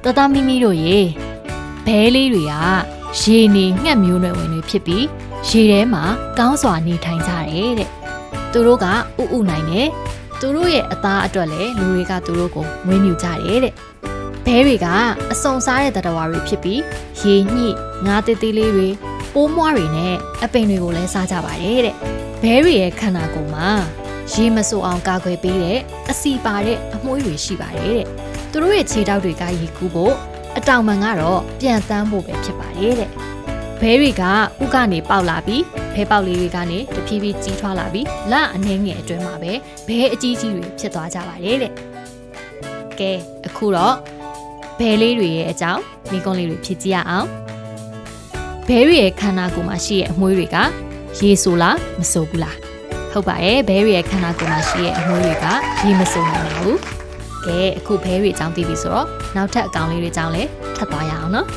တသားမိမိတို့ရေဘဲလေးတွေကရေနေငှက်မျိုးနွယ်ဝင်တွေဖြစ်ပြီးရေထဲမှာကောင်းစွာနေထိုင်ကြတယ်တဲ့သူတို့ကဥနိုင်တယ်သူတို့ရဲ့အသားအတွက်လည်းလူတွေကသူတို့ကိုမွေးမြူကြတယ်တဲ့ဘဲတွေကအစုံစားတဲ့တတဝါတွေဖြစ်ပြီးရေညှိငါးသေးသေးလေးတွေပိုးမွားတွေနဲ့အပင်တွေကိုလည်းစားကြပါတယ်တဲ့ဘဲတွေရဲ့ခန္ဓာကိုယ်မှာရေမဆိုးအောင်ကာကွယ်ပေးတဲ့အစီပါတဲ့အမွှေးတွေရှိပါတယ်တဲ့သူတို့ရဲ့ခြေထောက်တွေကရေကူးဖို့အတောင်ပံကတော့ပြန်တန်းဖို့ပဲဖြစ်ပါတယ်တဲ့ဘဲတွေကဥကနေပေါက်လာပြီးဘဲပေါက်လေးတွေကနေတဖြည်းဖြည်းကြီးထွားလာပြီးလက်အနှဲငယ်အတွင်းမှာပဲဘဲအကြီးကြီးတွေဖြစ်သွားကြပါတယ်တဲ့ကဲအခုတော့ဘဲလေးတွေရဲ့အကြောင်းမိကွန်းလေးတွေဖြစ်ကြည့်ရအောင်ဘဲတွေရဲ့ခန္ဓာကိုယ်မှာရှိတဲ့အမွှေးတွေကရေဆိုလားမဆိုဘူးလားဟုတ်ပါရဲ့ဘဲတွေရဲ့ခန္ဓာကိုယ်မှာရှိတဲ့အမွှေးတွေကရေမဆိုနိုင်ပါဘူးကဲအခုဘဲတွေအကြောင်းသိပြီဆိုတော့နောက်ထပ်အကောင်လေးတွေအကြောင်းလည်းထပ်သွားရအောင်နော်